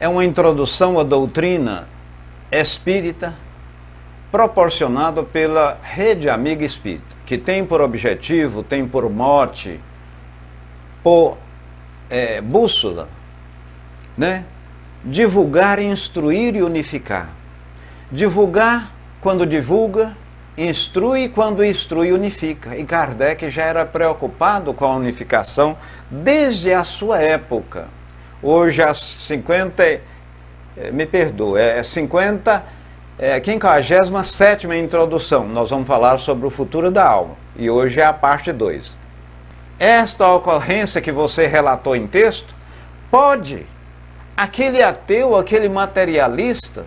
é uma introdução à doutrina espírita proporcionada pela Rede Amiga Espírita, que tem por objetivo, tem por mote, por bússola, né? Divulgar, instruir e unificar. Divulgar quando divulga, instrui quando instrui, unifica. E Kardec já era preocupado com a unificação desde a sua época. Hoje, às 57ª introdução, nós vamos falar sobre o futuro da alma. E hoje é a parte 2. Esta ocorrência que você relatou em texto, pode aquele ateu, aquele materialista,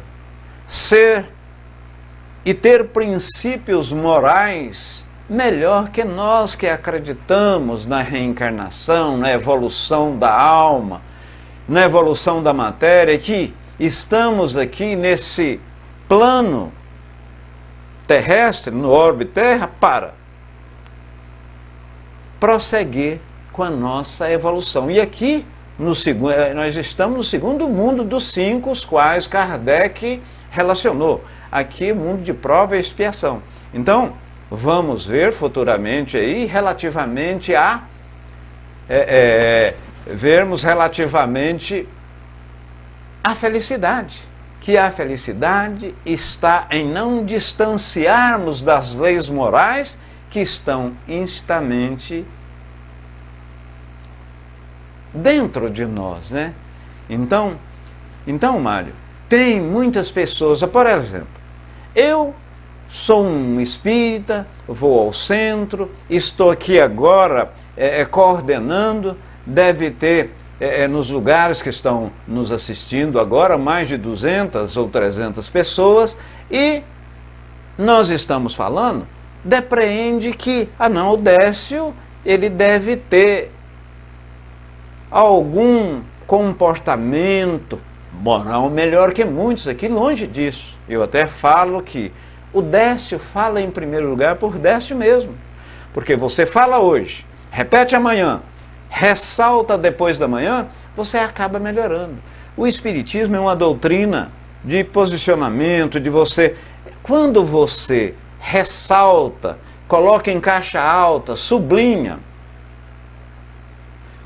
ser e ter princípios morais melhor que nós que acreditamos na reencarnação, na evolução da alma, na evolução da matéria, que estamos aqui nesse plano terrestre, no orbe Terra, para prosseguir com a nossa evolução. E aqui, nós estamos no segundo mundo dos 5, os quais Kardec relacionou. Aqui, mundo de prova e expiação. Então, vamos ver futuramente aí, relativamente a... vermos relativamente à felicidade. Que a felicidade está em não distanciarmos das leis morais que estão instantamente dentro de nós, né? Então, Mário, tem muitas pessoas, por exemplo, eu sou um espírita, vou ao centro, estou aqui agora coordenando, deve ter nos lugares que estão nos assistindo agora mais de 200 ou 300 pessoas, e nós estamos falando, depreende que, o Décio, ele deve ter algum comportamento moral melhor que muitos aqui, longe disso. Eu até falo que o Décio fala em primeiro lugar por Décio mesmo, porque você fala hoje, repete amanhã, ressalta depois da manhã, você acaba melhorando. O Espiritismo é uma doutrina de posicionamento, de você... Quando você ressalta, coloca em caixa alta, sublinha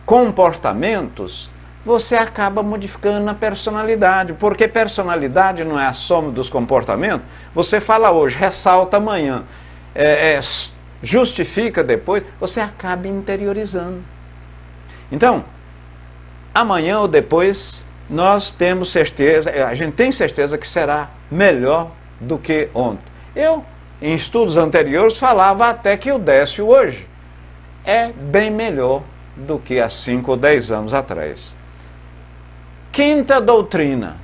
comportamentos, você acaba modificando a personalidade, porque personalidade não é a soma dos comportamentos. Você fala hoje, ressalta amanhã, justifica depois, você acaba interiorizando. Então, amanhã ou depois, nós temos certeza, a gente tem certeza que será melhor do que ontem. Eu, em estudos anteriores, falava até que o Décio hoje é bem melhor do que há 5 ou 10 anos atrás. Quinta doutrina,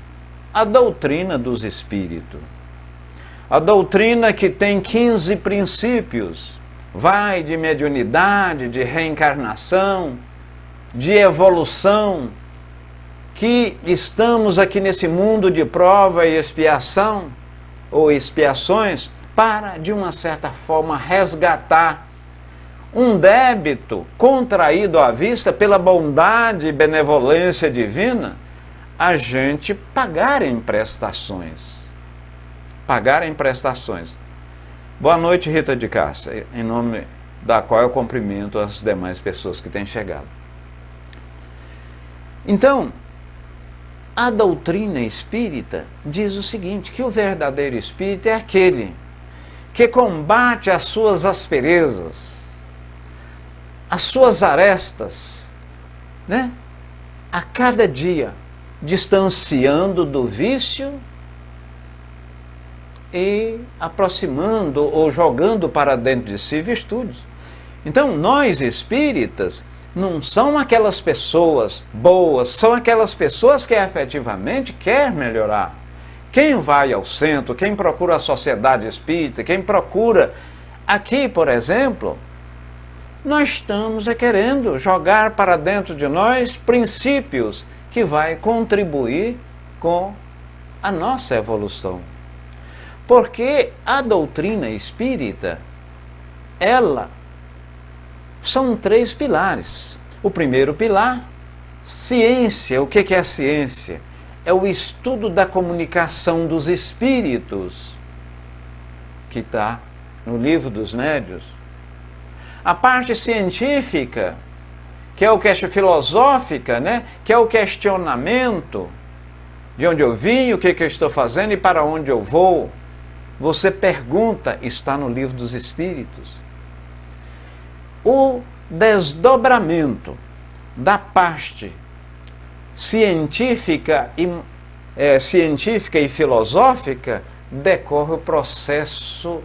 a doutrina dos espíritos. A doutrina que tem 15 princípios, vai de mediunidade, de reencarnação, de evolução, que estamos aqui nesse mundo de prova e expiação, ou expiações, para, de uma certa forma, resgatar um débito contraído à vista pela bondade e benevolência divina, a gente pagar em prestações. Pagar em prestações. Boa noite, Rita de Cássia, em nome da qual eu cumprimento as demais pessoas que têm chegado. Então, a doutrina espírita diz o seguinte, que o verdadeiro espírita é aquele que combate as suas asperezas, as suas arestas, né? A cada dia, distanciando do vício e aproximando ou jogando para dentro de si virtudes. Então, nós espíritas não são aquelas pessoas boas, são aquelas pessoas que efetivamente querem melhorar. Quem vai ao centro, quem procura a sociedade espírita, quem procura aqui, por exemplo, nós estamos querendo jogar para dentro de nós princípios que vai contribuir com a nossa evolução. Porque a doutrina espírita, ela são 3 pilares. O primeiro pilar, ciência. O que é ciência? é o estudo da comunicação dos espíritos, que está no Livro dos Médiuns. A parte científica, que é o filosófica, né? Que é o questionamento de onde eu vim, o que eu estou fazendo e para onde eu vou. Você pergunta, está no Livro dos Espíritos. O desdobramento da parte científica e filosófica decorre o processo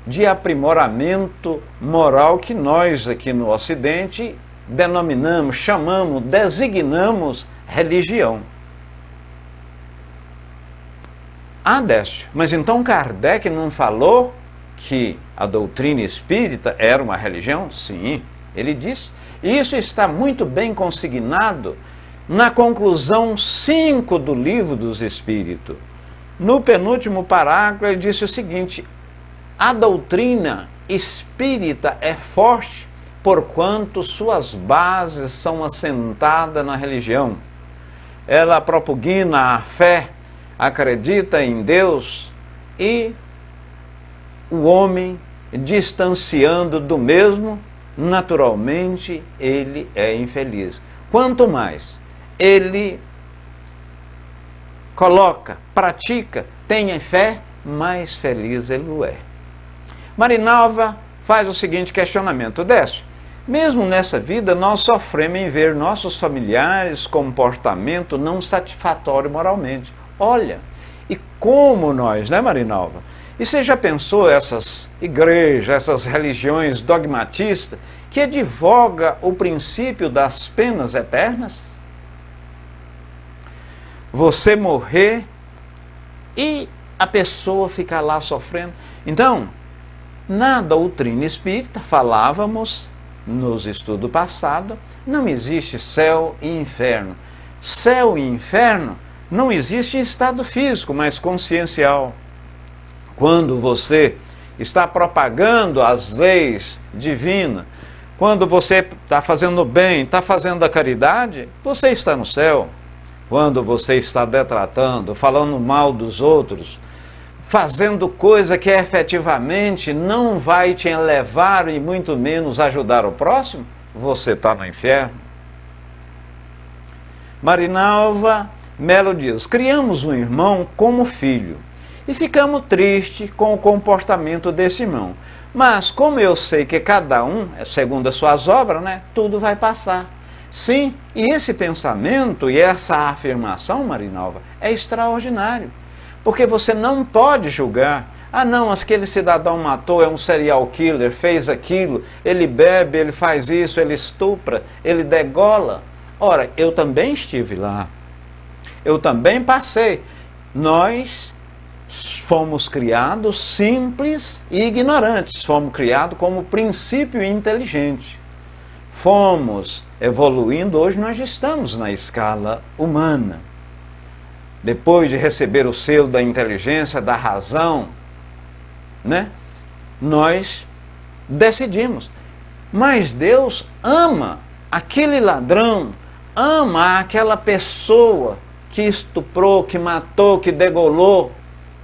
de aprimoramento moral que nós aqui no Ocidente denominamos, chamamos, designamos religião. Ah, Décio, mas então Kardec não falou que a doutrina espírita era uma religião? Sim, ele disse. E isso está muito bem consignado na conclusão 5 do Livro dos Espíritos. No penúltimo parágrafo ele disse o seguinte: a doutrina espírita é forte porquanto suas bases são assentadas na religião. Ela propugna a fé, acredita em Deus, e o homem, distanciando do mesmo, naturalmente ele é infeliz. Quanto mais ele coloca, pratica, tem fé, mais feliz ele é. Marinalva faz o seguinte questionamento: Décio, mesmo nessa vida nós sofremos em ver nossos familiares comportamento não satisfatório moralmente. Olha, e como nós, né, Marinalva? E você já pensou essas igrejas, essas religiões dogmatistas que advoga o princípio das penas eternas? Você morrer e a pessoa ficar lá sofrendo. Então, na doutrina espírita, falávamos nos estudos passados, não existe céu e inferno. Céu e inferno não existe em estado físico, mas consciencial. Quando você está propagando as leis divinas, quando você está fazendo o bem, está fazendo a caridade, você está no céu. Quando você está detratando, falando mal dos outros, fazendo coisa que efetivamente não vai te elevar e muito menos ajudar o próximo, você está no inferno. Marinalva Melo diz: criamos um irmão como filho e ficamos tristes com o comportamento desse irmão. Mas como eu sei que cada um, segundo as suas obras, né, tudo vai passar. Sim, e esse pensamento e essa afirmação, Marinalva, é extraordinário. Porque você não pode julgar. Ah não, aquele cidadão matou, é um serial killer, fez aquilo, ele bebe, ele faz isso, ele estupra, ele degola. Ora, eu também estive lá. Eu também passei. Nós fomos criados simples e ignorantes. Fomos criados como princípio inteligente. Fomos evoluindo, hoje nós estamos na escala humana. Depois de receber o selo da inteligência, da razão, né? Nós decidimos. Mas Deus ama aquele ladrão, ama aquela pessoa que estuprou, que matou, que degolou,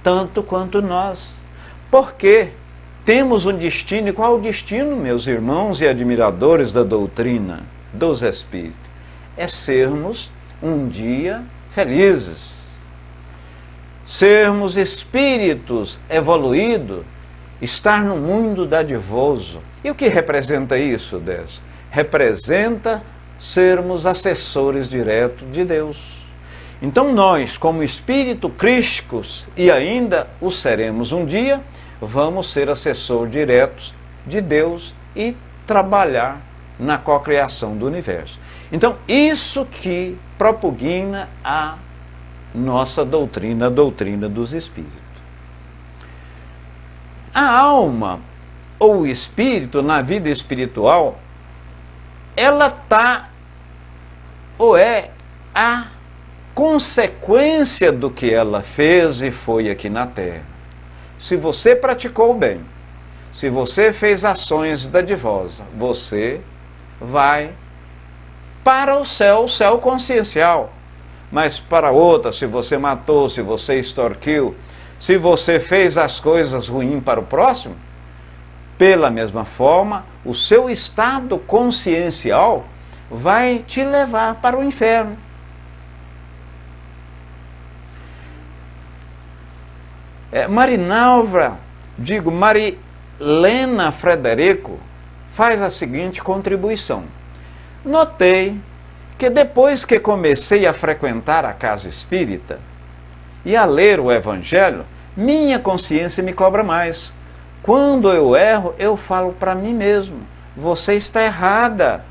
tanto quanto nós. Por quê? Temos um destino. E qual é o destino, meus irmãos e admiradores da doutrina dos Espíritos? É sermos um dia felizes. Sermos espíritos evoluídos, estar no mundo dadivoso. E o que representa isso, Décio? Representa sermos assessores diretos de Deus. Então nós, como espírito crísticos, e ainda o seremos um dia, vamos ser assessores diretos de Deus e trabalhar na cocriação do universo. Então, isso que propugna a nossa doutrina, a doutrina dos espíritos. A alma, ou o espírito, na vida espiritual, ela está, ou é a consequência do que ela fez e foi aqui na Terra. Se você praticou o bem, se você fez ações dadivosas, você vai para o céu consciencial. mas para outra, se você matou, se você extorquiu, se você fez as coisas ruins para o próximo, pela mesma forma, o seu estado consciencial vai te levar para o inferno. Marilena Frederico faz a seguinte contribuição. Notei que depois que comecei a frequentar a casa espírita e a ler o Evangelho, minha consciência me cobra mais. Quando eu erro, eu falo para mim mesmo, você está errada,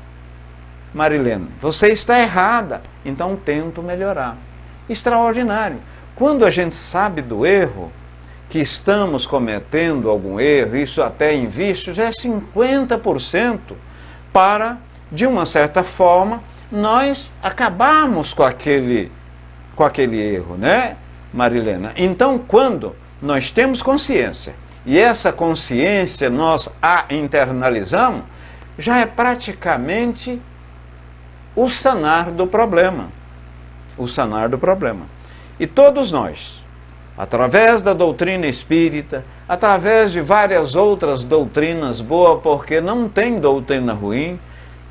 Marilena, você está errada, então tento melhorar. Extraordinário. Quando a gente sabe do erro, que estamos cometendo algum erro, isso até em vício, já é 50% para, de uma certa forma, nós acabarmos com aquele erro, né, Marilena? Então, quando nós temos consciência, e essa consciência nós a internalizamos, já é praticamente o sanar do problema. O sanar do problema. E todos nós, através da doutrina espírita, através de várias outras doutrinas boas, porque não tem doutrina ruim,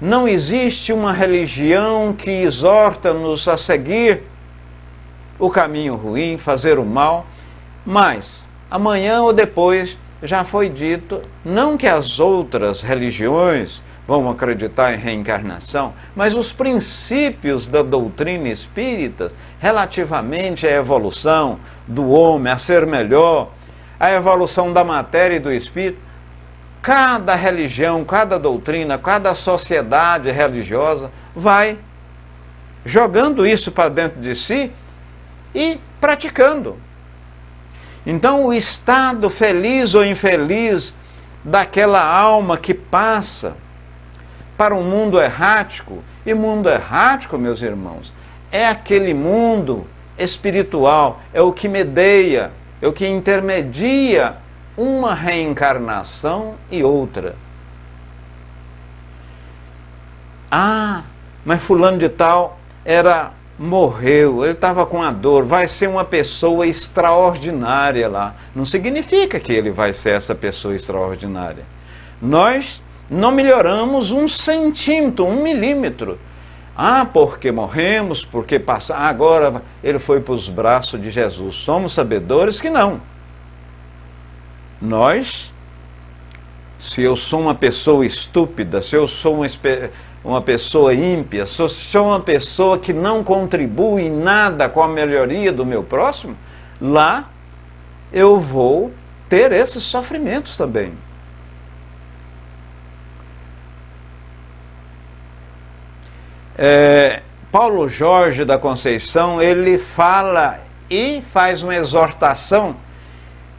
não existe uma religião que exorta-nos a seguir o caminho ruim, fazer o mal, mas amanhã ou depois já foi dito, não que as outras religiões vão acreditar em reencarnação, mas os princípios da doutrina espírita relativamente à evolução do homem, a ser melhor, a evolução da matéria e do espírito, cada religião, cada doutrina, cada sociedade religiosa vai jogando isso para dentro de si e praticando. Então, o estado feliz ou infeliz daquela alma que passa para um mundo errático, e mundo errático, meus irmãos, é aquele mundo espiritual, é o que medeia, é o que intermedia uma reencarnação e outra. Ah, mas fulano de tal morreu, ele estava com a dor, vai ser uma pessoa extraordinária lá. Não significa que ele vai ser essa pessoa extraordinária. Nós não melhoramos 1 centímetro, 1 milímetro. Ah, porque morremos, porque agora ele foi para os braços de Jesus. Somos sabedores que não. Nós, se eu sou uma pessoa estúpida, se eu sou uma pessoa ímpia, se eu sou uma pessoa que não contribui em nada com a melhoria do meu próximo, lá eu vou ter esses sofrimentos também. Paulo Jorge da Conceição, ele fala e faz uma exortação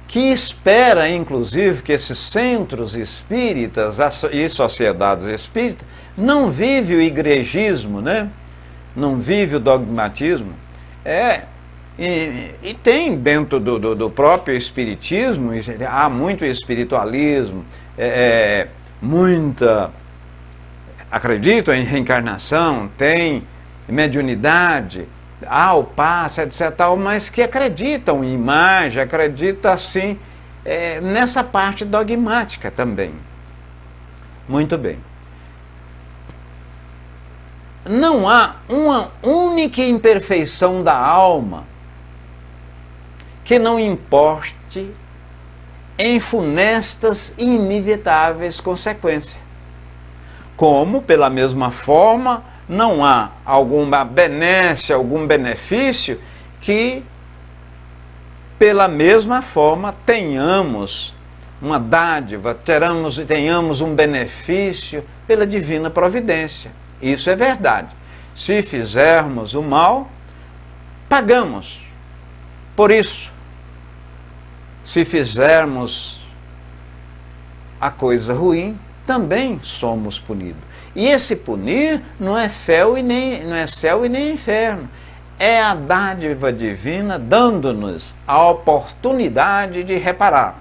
que espera, inclusive, que esses centros espíritas e sociedades espíritas não vivem o igrejismo, né? Não vive o dogmatismo. E tem dentro do próprio espiritismo, há muito espiritualismo, acreditam em reencarnação, tem mediunidade, o passe, etc., mas que acreditam em imagem, acreditam assim, nessa parte dogmática também. Muito bem. Não há uma única imperfeição da alma que não importe em funestas e inevitáveis consequências. Como, pela mesma forma, não há alguma benécia, algum benefício que, pela mesma forma, tenhamos uma dádiva, tenhamos um benefício pela divina providência. Isso é verdade. Se fizermos o mal, pagamos por isso. Se fizermos a coisa ruim, também somos punidos. E esse punir não é céu e nem inferno. É a dádiva divina dando-nos a oportunidade de reparar.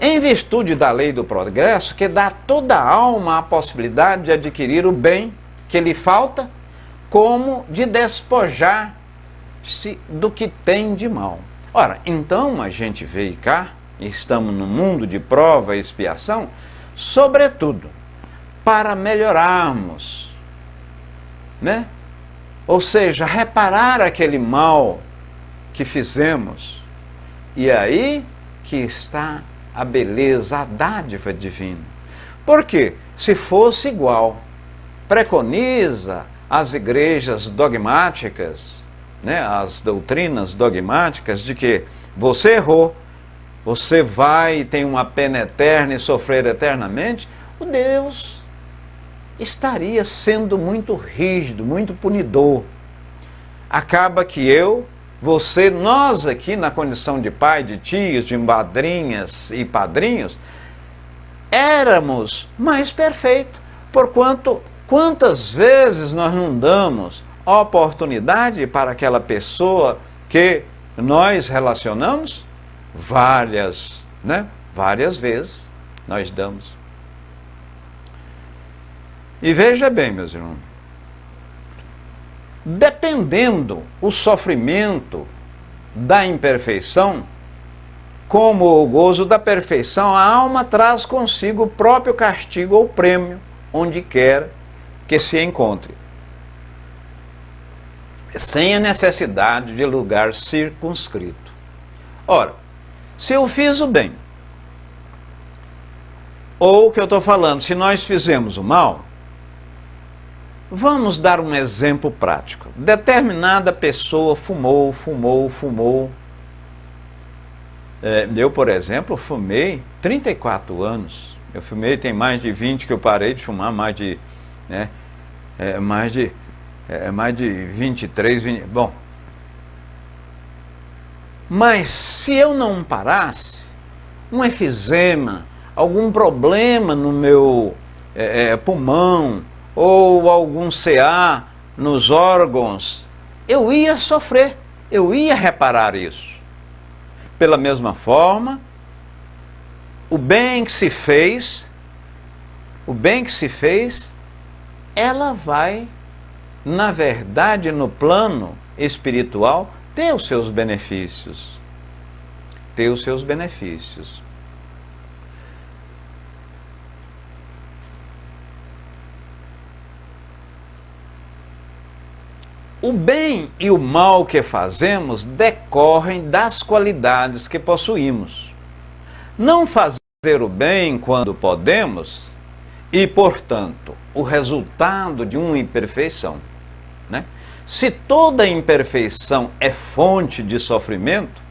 Em virtude da lei do progresso, que dá a toda a alma a possibilidade de adquirir o bem que lhe falta, como de despojar-se do que tem de mal. Ora, então a gente veio cá, estamos no mundo de prova e expiação, sobretudo para melhorarmos, né? Ou seja, reparar aquele mal que fizemos. E aí que está a beleza, a dádiva divina. Porque se fosse igual, preconiza as igrejas dogmáticas, né, as doutrinas dogmáticas de que você errou, você vai ter uma pena eterna e sofrer eternamente, o Deus estaria sendo muito rígido, muito punidor. Acaba que eu, você, nós aqui na condição de pai, de tios, de madrinhas e padrinhos, éramos mais perfeitos, porquanto quantas vezes nós não damos oportunidade para aquela pessoa que nós relacionamos? Várias, né? Várias vezes nós damos. E veja bem, meus irmãos, dependendo o sofrimento da imperfeição, como o gozo da perfeição, a alma traz consigo o próprio castigo ou prêmio, onde quer que se encontre, sem a necessidade de lugar circunscrito. Ora, se eu fiz o bem, ou o que eu estou falando, se nós fizemos o mal, vamos dar um exemplo prático. Determinada pessoa fumou. Eu, por exemplo, fumei 34 anos. Eu fumei, tem mais de 20 que eu parei de fumar, mais de 23, 20, bom. Mas se eu não parasse, um efizema, algum problema no meu pulmão, ou algum CA nos órgãos, eu ia sofrer, eu ia reparar isso. Pela mesma forma, o bem que se fez, ela vai, na verdade, no plano espiritual, ter os seus benefícios. Ter os seus benefícios. O bem e o mal que fazemos decorrem das qualidades que possuímos. Não fazer o bem quando podemos e, portanto, o resultado de uma imperfeição, né? Se toda imperfeição é fonte de sofrimento,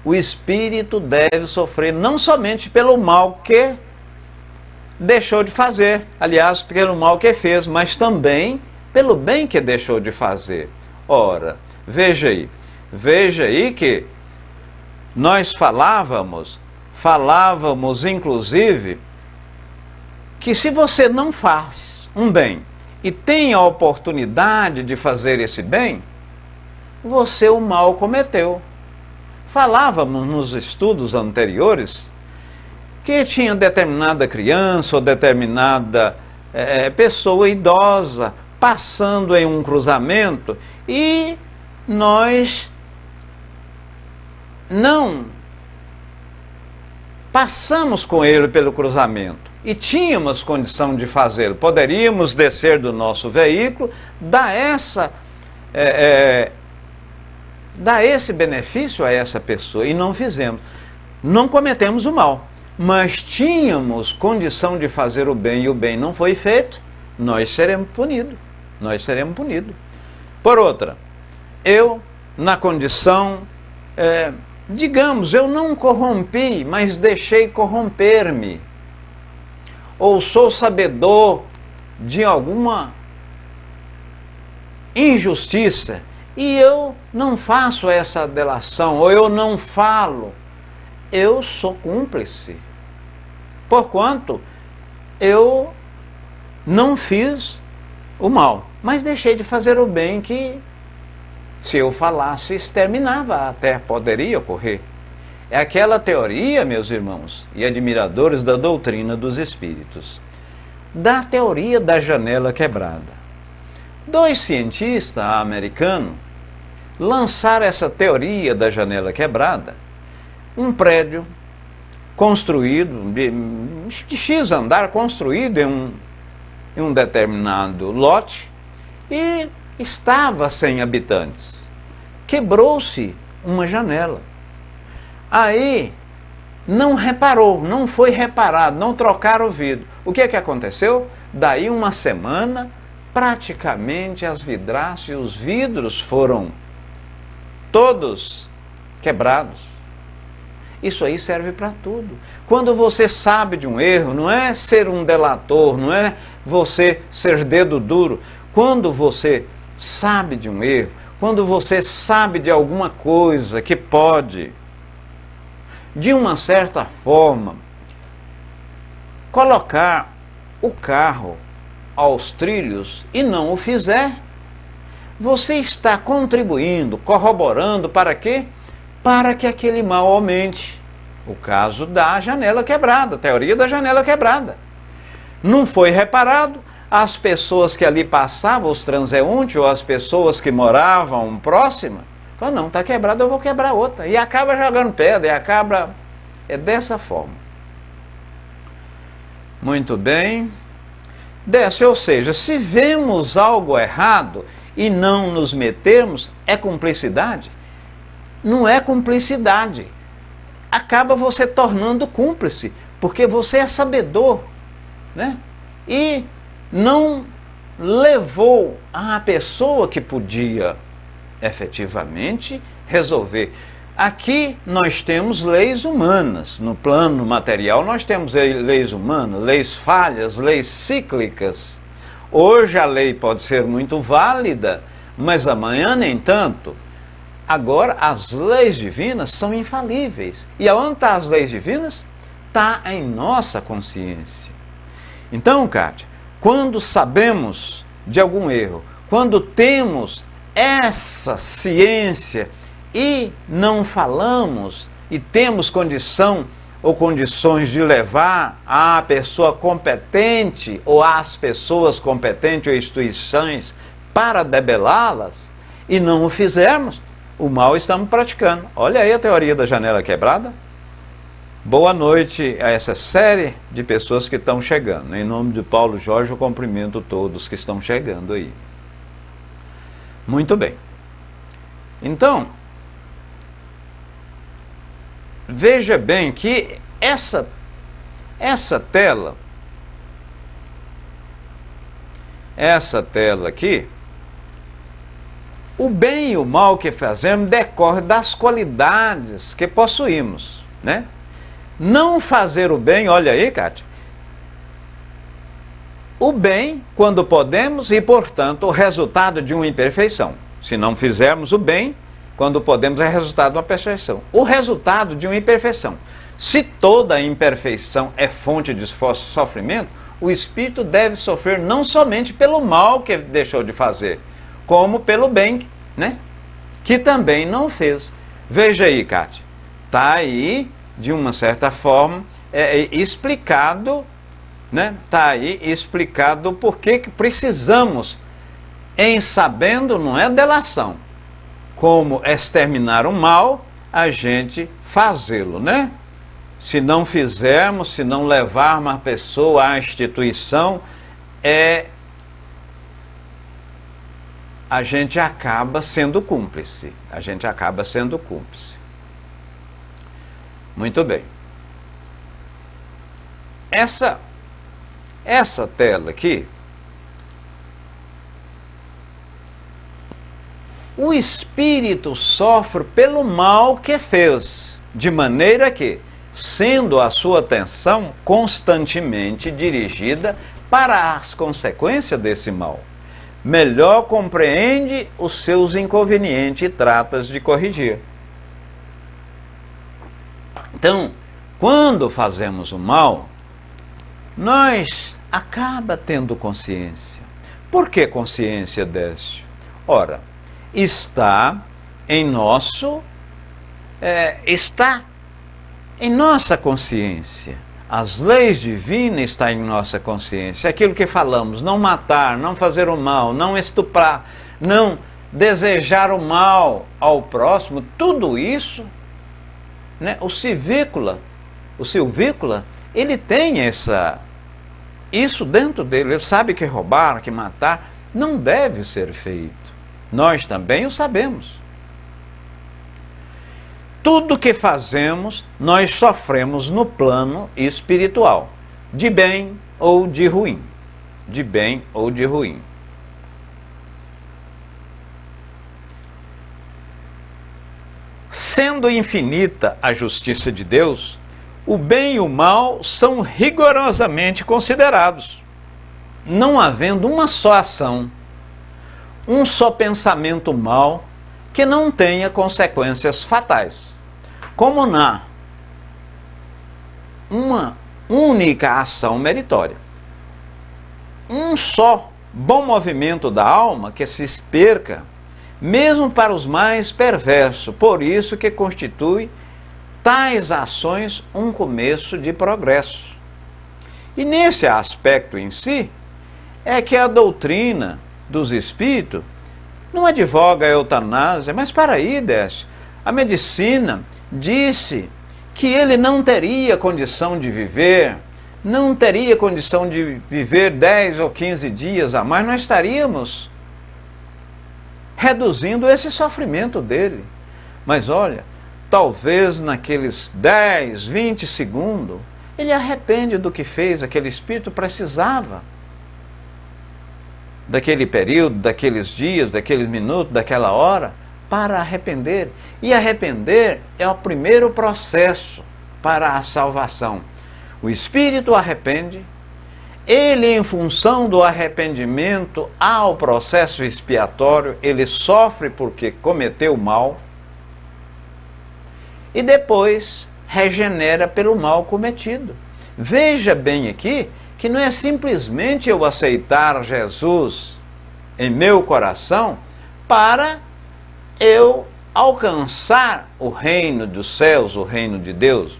o espírito deve sofrer não somente pelo mal que deixou de fazer, aliás, pelo mal que fez, mas também pelo bem que deixou de fazer. Ora, veja aí que nós falávamos inclusive que se você não faz um bem e tem a oportunidade de fazer esse bem, você o mal cometeu. Falávamos nos estudos anteriores que tinha determinada criança ou determinada pessoa idosa passando em um cruzamento e nós não passamos com ele pelo cruzamento e tínhamos condição de fazê-lo. Poderíamos descer do nosso veículo, dar esse benefício a essa pessoa e não fizemos. Não cometemos o mal, mas tínhamos condição de fazer o bem e o bem não foi feito, nós seremos punidos. Por outra, eu, na condição, digamos, eu não corrompi, mas deixei corromper-me. Ou sou sabedor de alguma injustiça e eu não faço essa delação, ou eu não falo, eu sou cúmplice. Porquanto eu não fiz o mal, mas deixei de fazer o bem que, se eu falasse, exterminava, até poderia ocorrer. É aquela teoria, meus irmãos e admiradores da doutrina dos espíritos, da teoria da janela quebrada. Dois cientistas americanos lançaram essa teoria da janela quebrada. Um prédio construído, de X andar, construído em um determinado lote, e estava sem habitantes. Quebrou-se uma janela. Aí não reparou, não foi reparado, não trocaram o vidro. O que é que aconteceu? Daí uma semana, praticamente as vidraças e os vidros foram todos quebrados. Isso aí serve para tudo. Quando você sabe de um erro, não é ser um delator, não é você ser dedo duro. Quando você sabe de um erro, quando você sabe de alguma coisa que pode, de uma certa forma, colocar o carro aos trilhos e não o fizer, você está contribuindo, corroborando para quê? Para que aquele mal aumente. O caso da janela quebrada, a teoria da janela quebrada. Não foi reparado, as pessoas que ali passavam, os transeuntes ou as pessoas que moravam próximas, falaram, não, está quebrado, eu vou quebrar outra. E acaba jogando pedra, e acaba... É dessa forma. Muito bem. Ou seja, se vemos algo errado e não nos metermos, é cumplicidade? Não é cumplicidade. Acaba você tornando cúmplice, porque você é sabedor, né? E não levou a pessoa que podia efetivamente resolver. Aqui nós temos leis humanas, no plano material nós temos leis humanas, leis falhas, leis cíclicas. Hoje a lei pode ser muito válida, mas amanhã nem tanto. Agora as leis divinas são infalíveis. E aonde estão as leis divinas? Está em nossa consciência. Então, Kátia, quando sabemos de algum erro, quando temos essa ciência e não falamos e temos condição ou condições de levar a pessoa competente ou as pessoas competentes ou instituições para debelá-las e não o fizermos, o mal estamos praticando. Olha aí a teoria da janela quebrada. Boa noite a essa série de pessoas que estão chegando. Em nome de Paulo Jorge, eu cumprimento todos que estão chegando aí. Muito bem. Então, veja bem que essa tela aqui, o bem e o mal que fazemos decorre das qualidades que possuímos, né? Não fazer o bem, olha aí, Kátia, o bem quando podemos e, portanto, o resultado de uma imperfeição. Se não fizermos o bem, quando podemos, é resultado de uma perfeição. O resultado de uma imperfeição. Se toda imperfeição é fonte de sofrimento, o espírito deve sofrer não somente pelo mal que deixou de fazer, como pelo bem, né? Que também não fez. Veja aí, Kátia, está aí, de uma certa forma, explicado, né? Está aí explicado por que precisamos, em sabendo, não é delação, como exterminar o mal, a gente fazê-lo, né? Se não fizermos, se não levarmos a pessoa à instituição, a gente acaba sendo cúmplice. A gente acaba sendo cúmplice. Muito bem. Essa tela aqui, o espírito sofre pelo mal que fez, de maneira que, sendo a sua atenção constantemente dirigida para as consequências desse mal, melhor compreende os seus inconvenientes e trata de corrigir. Então, quando fazemos o mal, nós acaba tendo consciência. Por que consciência, Décio? Ora, está em nossa consciência As leis divinas estão em nossa consciência. Aquilo que falamos, não matar, não fazer o mal, não estuprar, não desejar o mal ao próximo, tudo isso, né? O silvícola, ele tem isso dentro dele. Ele sabe que roubar, que matar não deve ser feito. Nós também o sabemos. Tudo que fazemos, nós sofremos no plano espiritual, de bem ou de ruim. De bem ou de ruim. Sendo infinita a justiça de Deus, o bem e o mal são rigorosamente considerados, não havendo uma só ação, um só pensamento mau que não tenha consequências fatais, como na uma única ação meritória. Um só bom movimento da alma que se perca, mesmo para os mais perversos, por isso que constitui tais ações um começo de progresso. E nesse aspecto em si, é que a doutrina dos espíritos não advoga a eutanásia, mas para aí, Décio, a medicina disse que ele não teria condição de viver, não teria condição de viver 10 ou 15 dias a mais, nós estaríamos reduzindo esse sofrimento dele. Mas olha, talvez naqueles 10, 20 segundos, ele arrepende do que fez. Aquele espírito precisava daquele período, daqueles dias, daqueles minutos, daquela hora, para arrepender. E arrepender é o primeiro processo para a salvação. O espírito arrepende, ele, em função do arrependimento ao processo expiatório, ele sofre porque cometeu o mal e depois regenera pelo mal cometido. Veja bem aqui que não é simplesmente eu aceitar Jesus em meu coração para eu alcançar o reino dos céus, o reino de Deus.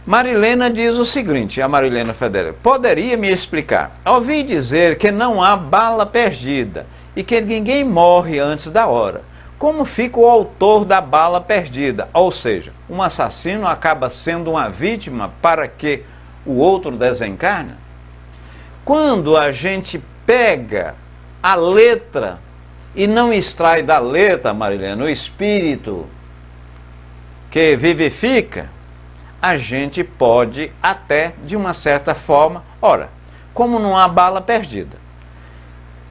Marilena diz o seguinte, a Marilena Federico: poderia me explicar? Ouvi dizer que não há bala perdida e que ninguém morre antes da hora. Como fica o autor da bala perdida? Ou seja, um assassino acaba sendo uma vítima para que o outro desencarne? Quando a gente pega a letra e não extrai da letra, Marilena, o espírito que vivifica, a gente pode até, de uma certa forma, ora, como não há bala perdida,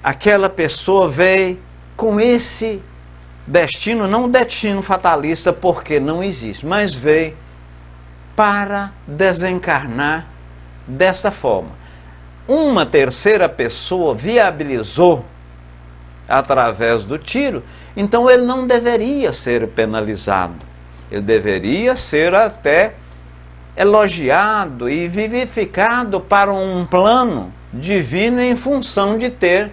aquela pessoa veio com esse destino, não destino fatalista, porque não existe, mas veio para desencarnar desta forma. Uma terceira pessoa viabilizou através do tiro, então ele não deveria ser penalizado, ele deveria ser até elogiado e vivificado para um plano divino em função de ter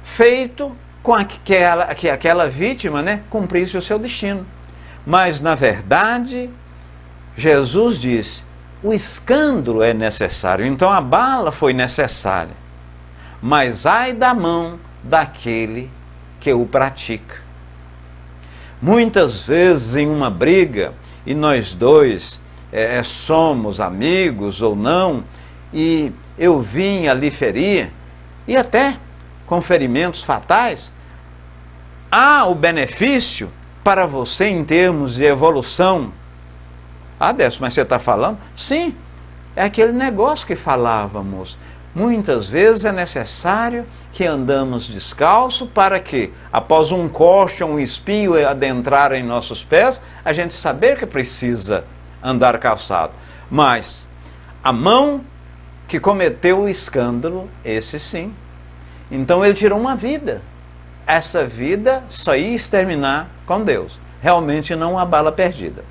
feito com que aquela vítima, né, cumprisse o seu destino. Mas, na verdade, Jesus disse, o escândalo é necessário, então a bala foi necessária. Mas ai da mão daquele que o pratica. Muitas vezes em uma briga, e nós dois somos amigos ou não, e eu vim ali ferir, e até com ferimentos fatais, há o benefício para você em termos de evolução. Ah, Décio, mas você está falando? Sim, é aquele negócio que falávamos. Muitas vezes é necessário que andamos descalço para que, após um coche ou um espinho adentrar em nossos pés, a gente saber que precisa andar calçado. Mas a mão que cometeu o escândalo, esse sim. Então ele tirou uma vida. Essa vida só ia exterminar com Deus. Realmente não há bala perdida.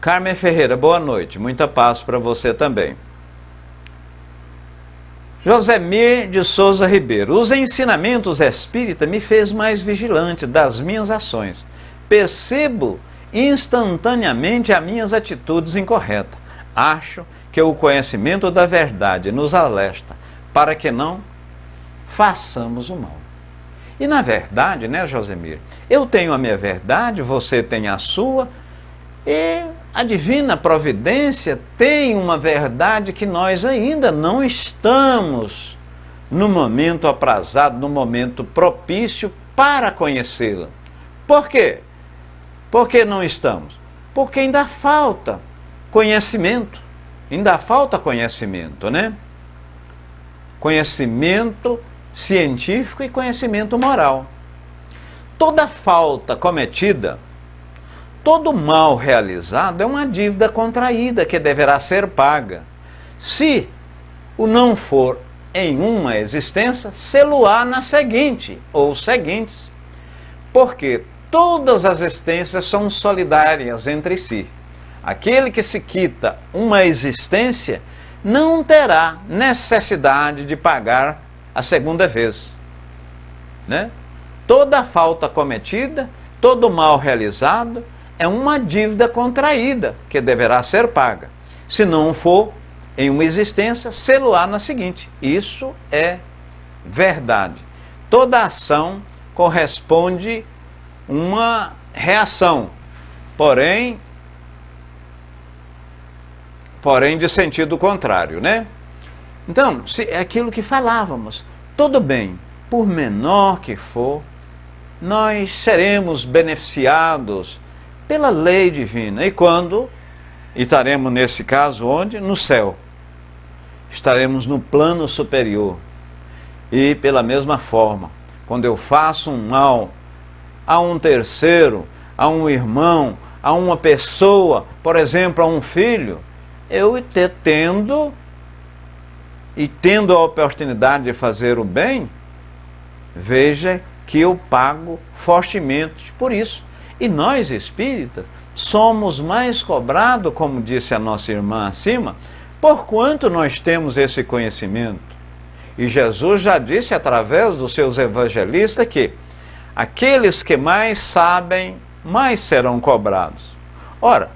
Carmen Ferreira, boa noite. Muita paz para você também. Josemir de Souza Ribeiro. Os ensinamentos espíritas me fez mais vigilante das minhas ações. percebo instantaneamente as minhas atitudes incorretas. Acho que o conhecimento da verdade nos alerta para que não façamos o mal. E na verdade, né, Josemir, eu tenho a minha verdade, você tem a sua, e a divina providência tem uma verdade que nós ainda não estamos no momento aprazado, no momento propício para conhecê-la. Por quê? Por que não estamos? Porque ainda falta conhecimento. Ainda falta conhecimento, né? Conhecimento científico e conhecimento moral. Toda falta cometida, todo mal realizado é uma dívida contraída que deverá ser paga. Se o não for em uma existência, sê-lo-á na seguinte ou seguintes. Porque todas as existências são solidárias entre si. Aquele que se quita uma existência não terá necessidade de pagar a segunda vez, né? Toda falta cometida, todo mal realizado é uma dívida contraída que deverá ser paga. Se não for em uma existência, sê-lo-á na seguinte. Isso é verdade. Toda ação corresponde uma reação, porém de sentido contrário, né? Então, é aquilo que falávamos. Todo bem, por menor que for, nós seremos beneficiados pela lei divina. E quando? Estaremos nesse caso onde? No céu. Estaremos no plano superior. E pela mesma forma, quando eu faço um mal a um terceiro, a um irmão, a uma pessoa, por exemplo, a um filho, eu tendo a oportunidade de fazer o bem, veja que eu pago fortemente por isso. E nós, espíritas, somos mais cobrados, como disse a nossa irmã acima, porquanto nós temos esse conhecimento. E Jesus já disse através dos seus evangelistas que aqueles que mais sabem, mais serão cobrados. Ora,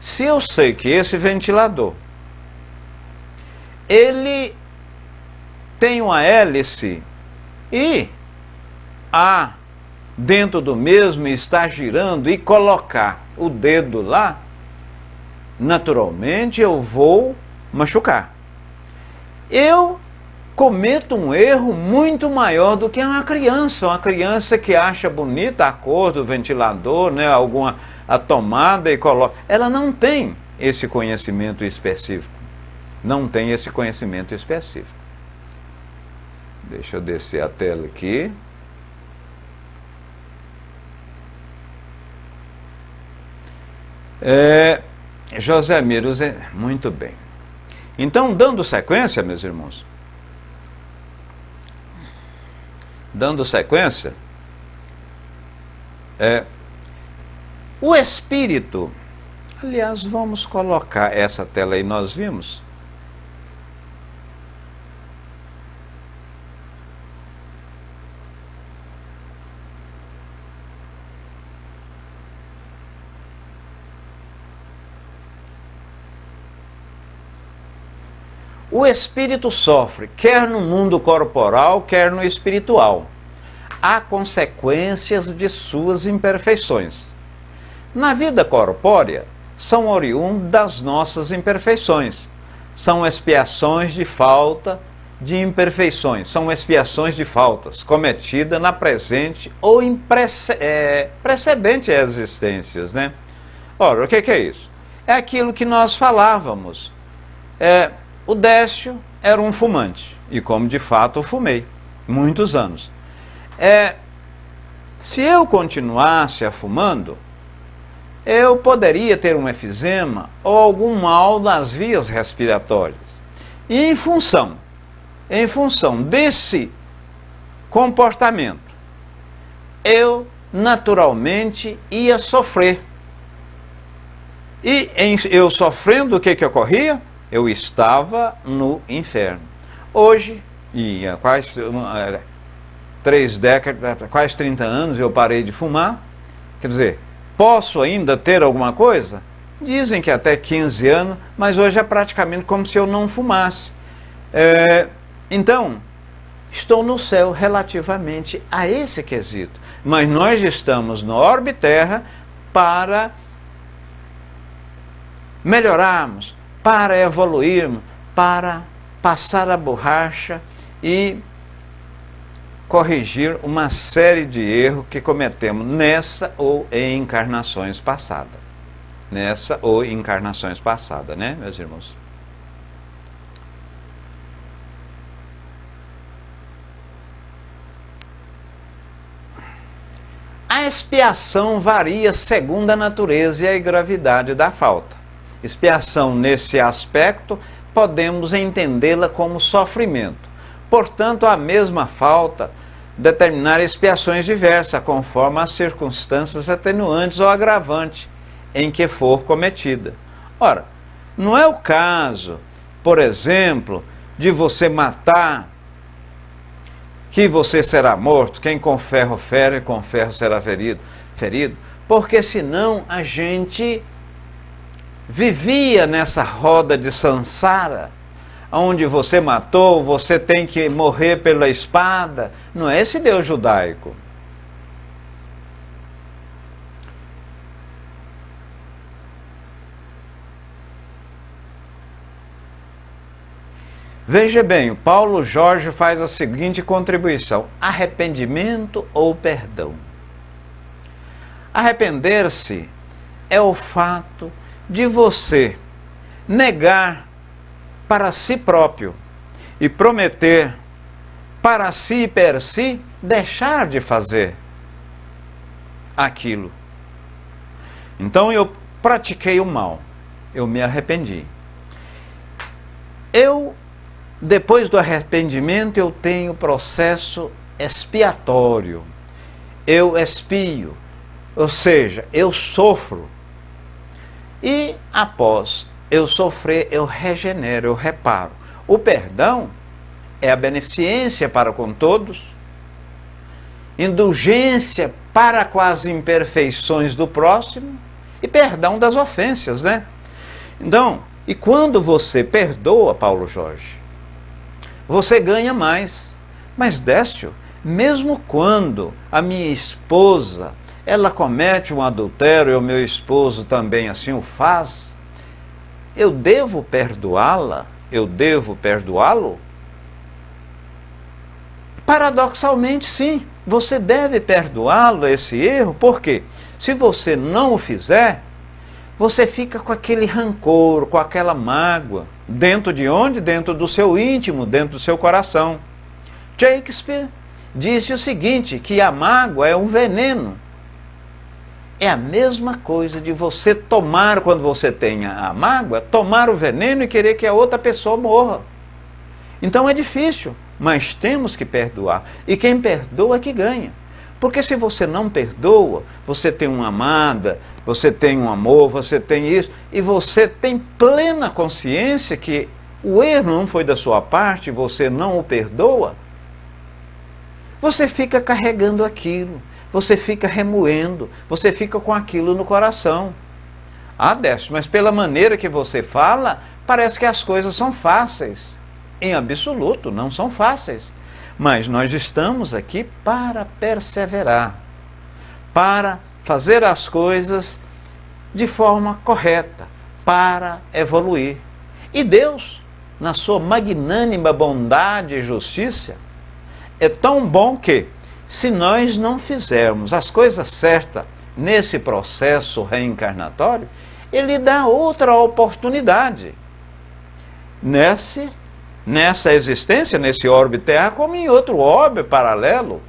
se eu sei que esse ventilador, ele tem uma hélice e dentro do mesmo está girando e colocar o dedo lá, naturalmente eu vou machucar. Eu cometo um erro muito maior do que uma criança que acha bonita a cor do ventilador, né, a tomada e coloca. Ela não tem esse conhecimento específico. Não tem esse conhecimento específico. Deixa eu descer a tela aqui. José Miros, muito bem. Então, dando sequência, meus irmãos, o espírito, aliás, vamos colocar essa tela aí, nós vimos. O espírito sofre, quer no mundo corporal, quer no espiritual. Há consequências de suas imperfeições. Na vida corpórea, são oriundas das nossas imperfeições. São expiações de falta de imperfeições. São expiações de faltas cometidas na presente ou em precedente existências, né? Ora, o que é isso? É aquilo que nós falávamos. O Décio era um fumante, e como de fato eu fumei, muitos anos. Se eu continuasse fumando, eu poderia ter um efizema ou algum mal nas vias respiratórias. E em função desse comportamento, eu naturalmente ia sofrer. E eu sofrendo, o que ocorria? Eu estava no inferno. Hoje, e há quase 3 décadas, quase 30 anos, eu parei de fumar. Quer dizer, posso ainda ter alguma coisa? Dizem que até 15 anos, mas hoje é praticamente como se eu não fumasse. Então, estou no céu relativamente a esse quesito. Mas nós estamos no orbe Terra para melhorarmos, para evoluirmos, para passar a borracha e corrigir uma série de erros que cometemos nessa ou em encarnações passadas. Nessa ou encarnações passadas, né, meus irmãos? A expiação varia segundo a natureza e a gravidade da falta. Expiação, nesse aspecto, podemos entendê-la como sofrimento. Portanto, a mesma falta determinar expiações diversas, conforme as circunstâncias atenuantes ou agravantes em que for cometida. Ora, não é o caso, por exemplo, de você matar, que você será morto, quem com ferro fere, com ferro será ferido, porque senão a gente vivia nessa roda de sansara, onde você matou, você tem que morrer pela espada. Não é esse Deus judaico. Veja bem, o Paulo Jorge faz a seguinte contribuição: arrependimento ou perdão. Arrepender-se é o fato de você negar para si próprio e prometer para si e per si deixar de fazer aquilo. Então eu pratiquei o mal, eu me arrependi. Depois do arrependimento, eu tenho processo expiatório. Eu expio, ou seja, eu sofro. E após eu sofrer, eu regenero, eu reparo. O perdão é a beneficência para com todos, indulgência para com as imperfeições do próximo e perdão das ofensas, né? Então, e quando você perdoa, Paulo Jorge, você ganha mais. Mas, Décio, mesmo quando a minha esposa, ela comete um adultério e o meu esposo também assim o faz, eu devo perdoá-la? Eu devo perdoá-lo? Paradoxalmente, sim. Você deve perdoá-lo esse erro, porque se você não o fizer, você fica com aquele rancor, com aquela mágoa. Dentro de onde? Dentro do seu íntimo, dentro do seu coração. Shakespeare disse o seguinte, que a mágoa é um veneno. É a mesma coisa de você tomar, quando você tem a mágoa, tomar o veneno e querer que a outra pessoa morra. Então é difícil, mas temos que perdoar. E quem perdoa é que ganha. Porque se você não perdoa, você tem uma amada, você tem um amor, você tem isso, e você tem plena consciência que o erro não foi da sua parte, você não o perdoa, você fica carregando aquilo, você fica remoendo, você fica com aquilo no coração. Ah, Décio, mas pela maneira que você fala, parece que as coisas são fáceis. Em absoluto, não são fáceis. Mas nós estamos aqui para perseverar, para fazer as coisas de forma correta, para evoluir. E Deus, na sua magnânima bondade e justiça, é tão bom que, se nós não fizermos as coisas certas nesse processo reencarnatório, Ele dá outra oportunidade. Nessa existência, nesse orbe Terra, como em outro orbe paralelo,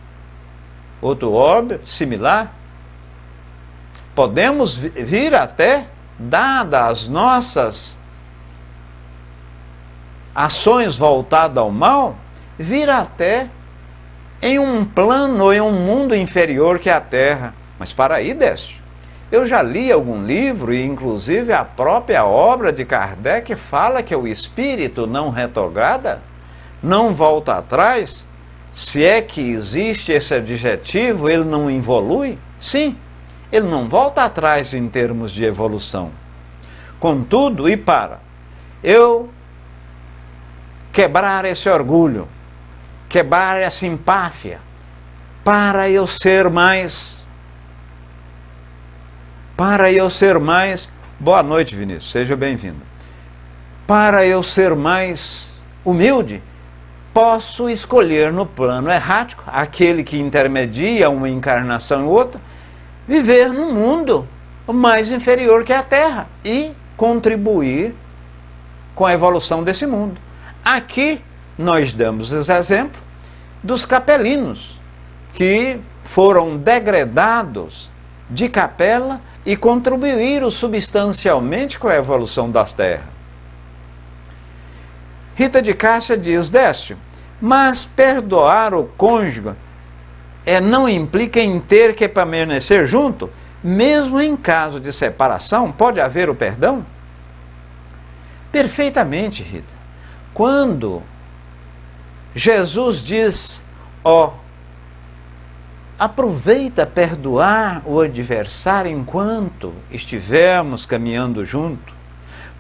outro orbe similar. Podemos vir até, dadas as nossas ações voltadas ao mal, vir até em um plano, em um mundo inferior que a Terra. Mas para aí, Décio, eu já li algum livro, e inclusive a própria obra de Kardec fala que o espírito não retrograda, não volta atrás. Se é que existe esse adjetivo, ele não evolui. Sim, ele não volta atrás em termos de evolução. Contudo, e para eu quebrar esse orgulho, quebrar essa empáfia, para eu ser mais... Boa noite, Vinícius, seja bem-vindo. Para eu ser mais humilde, posso escolher no plano errático, aquele que intermedia uma encarnação e outra, viver num mundo mais inferior que a Terra e contribuir com a evolução desse mundo. Aqui nós damos esse exemplo dos capelinos, que foram degradados de capela e contribuíram substancialmente com a evolução das terras. Rita de Cássia diz: Décio, mas perdoar o cônjuge não implica em ter que permanecer junto? Mesmo em caso de separação, pode haver o perdão? Perfeitamente, Rita. Quando Jesus diz, aproveita perdoar o adversário enquanto estivermos caminhando junto,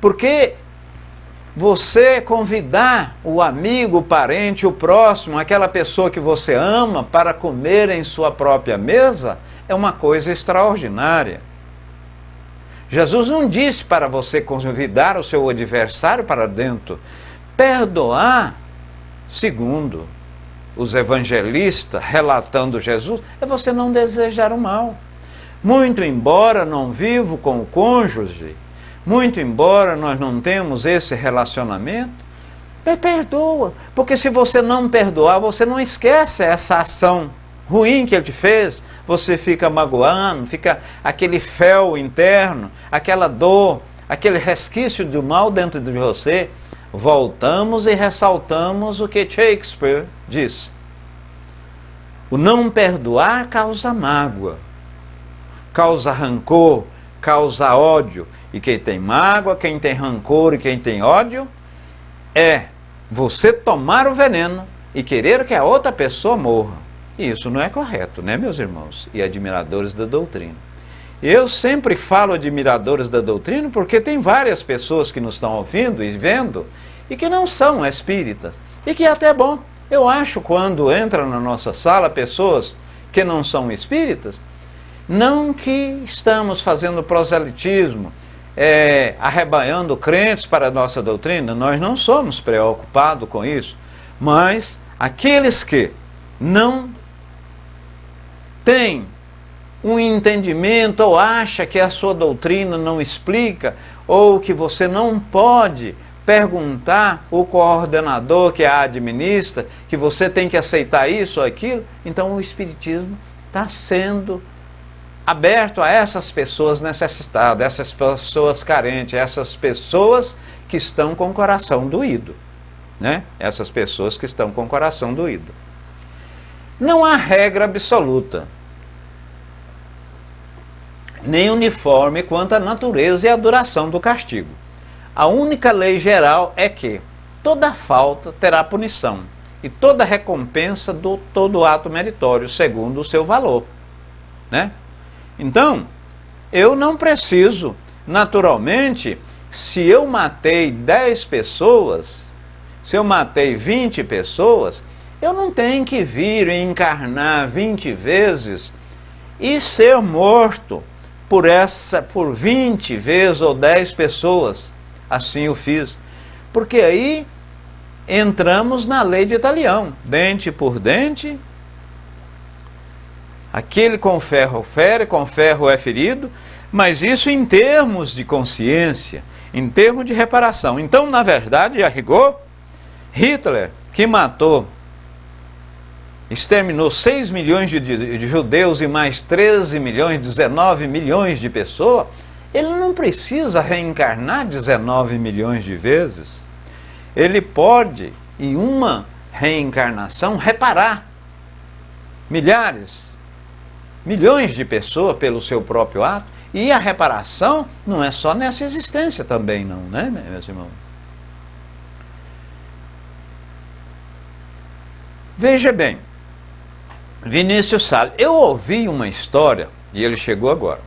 porque você convidar o amigo, o parente, o próximo, aquela pessoa que você ama para comer em sua própria mesa, é uma coisa extraordinária. Jesus não disse para você convidar o seu adversário para dentro. Perdoar, segundo os evangelistas relatando Jesus, é você não desejar o mal. Muito embora não vivo com o cônjuge, muito embora nós não temos esse relacionamento, perdoa. Porque se você não perdoar, você não esquece essa ação ruim que ele te fez, você fica magoando, fica aquele fel interno, aquela dor, aquele resquício do mal dentro de você. Voltamos e ressaltamos o que Shakespeare diz. O não perdoar causa mágoa, causa rancor, causa ódio. E quem tem mágoa, quem tem rancor e quem tem ódio, é você tomar o veneno e querer que a outra pessoa morra. E isso não é correto, né, meus irmãos e admiradores da doutrina? Eu sempre falo admiradores da doutrina porque tem várias pessoas que nos estão ouvindo e vendo e que não são espíritas. E que é até bom. Eu acho, quando entra na nossa sala pessoas que não são espíritas, não que estamos fazendo proselitismo, arrebanhando crentes para a nossa doutrina, nós não somos preocupados com isso, mas aqueles que não têm um entendimento ou acha que a sua doutrina não explica, ou que você não pode perguntar o coordenador que a administra, que você tem que aceitar isso ou aquilo, então o Espiritismo está sendo aberto a essas pessoas necessitadas, essas pessoas carentes, essas pessoas que estão com o coração doído, né? Essas pessoas que estão com o coração doído. Não há regra absoluta, nem uniforme quanto à natureza e à duração do castigo. A única lei geral é que toda falta terá punição e toda recompensa do todo ato meritório, segundo o seu valor, né? Então, eu não preciso, naturalmente, se eu matei 10 pessoas, se eu matei 20 pessoas, eu não tenho que vir e encarnar 20 vezes e ser morto por 20 vezes ou 10 pessoas. Assim eu fiz. Porque aí entramos na lei de Italião. Dente por dente, aquele com ferro fere, com ferro é ferido, mas isso em termos de consciência, em termos de reparação. Então, na verdade, a rigor, Hitler, que exterminou 6 milhões de judeus e mais 13 milhões, 19 milhões de pessoas, ele não precisa reencarnar 19 milhões de vezes. Ele pode, em uma reencarnação, reparar milhares, milhões de pessoas pelo seu próprio ato. E a reparação não é só nessa existência também não, né, meus irmãos? Veja bem, Vinícius Salles, eu ouvi uma história e ele chegou agora.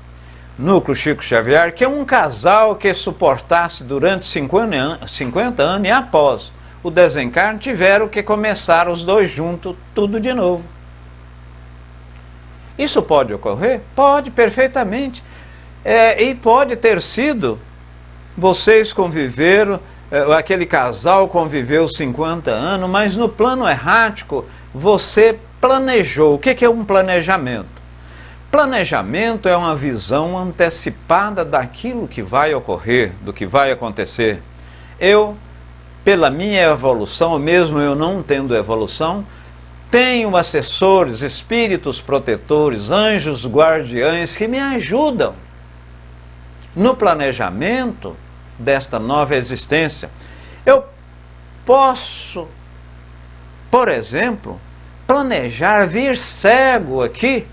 Núcleo Chico Xavier, que é um casal que suportasse durante 50 anos e após o desencarne tiveram que começar os dois juntos tudo de novo. Isso pode ocorrer? Pode, perfeitamente. E pode ter sido, vocês conviveram, aquele casal conviveu 50 anos, mas no plano errático você planejou. O que é um planejamento? Planejamento é uma visão antecipada daquilo que vai ocorrer, do que vai acontecer. Eu, pela minha evolução, mesmo eu não tendo evolução, tenho assessores, espíritos protetores, anjos guardiães que me ajudam no planejamento desta nova existência. Eu posso, por exemplo, planejar vir cego aqui,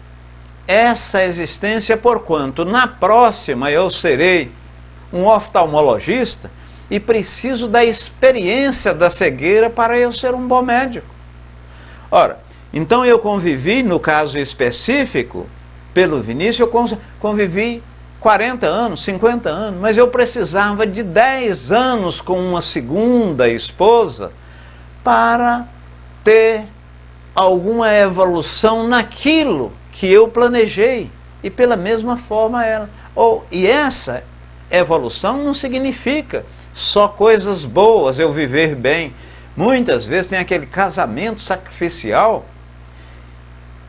essa existência, porquanto na próxima eu serei um oftalmologista e preciso da experiência da cegueira para eu ser um bom médico. Ora, então eu convivi, no caso específico, pelo Vinícius, eu convivi 40 anos, 50 anos, mas eu precisava de 10 anos com uma segunda esposa para ter alguma evolução naquilo que eu planejei, e pela mesma forma ela. E essa evolução não significa só coisas boas, eu viver bem. Muitas vezes tem aquele casamento sacrificial,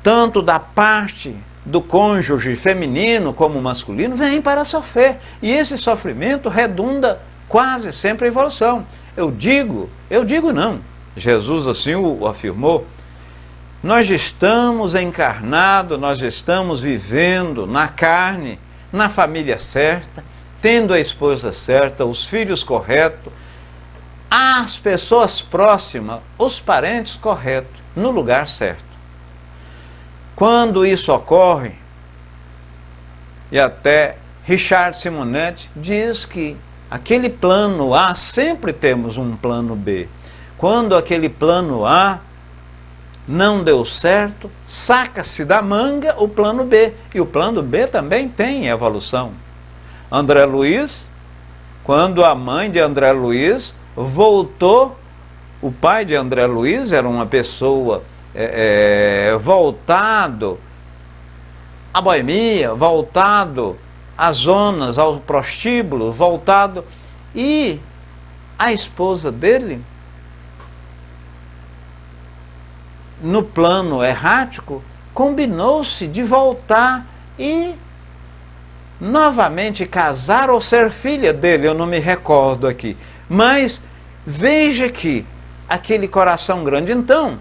tanto da parte do cônjuge feminino como masculino, vem para sofrer. E esse sofrimento redunda quase sempre em evolução. Eu digo não, Jesus assim o afirmou, nós estamos encarnados, nós estamos vivendo na carne, na família certa, tendo a esposa certa, os filhos corretos, as pessoas próximas, os parentes corretos, no lugar certo. Quando isso ocorre, e até Richard Simonetti diz que aquele plano A, sempre temos um plano B. Quando aquele plano A não deu certo, saca-se da manga o plano B. E o plano B também tem evolução. André Luiz, quando a mãe de André Luiz voltou, o pai de André Luiz era uma pessoa voltado à boemia, voltado às zonas, ao prostíbulo, voltado... E a esposa dele, no plano errático, combinou-se de voltar e novamente casar ou ser filha dele, eu não me recordo aqui. Mas veja que aquele coração grande, então,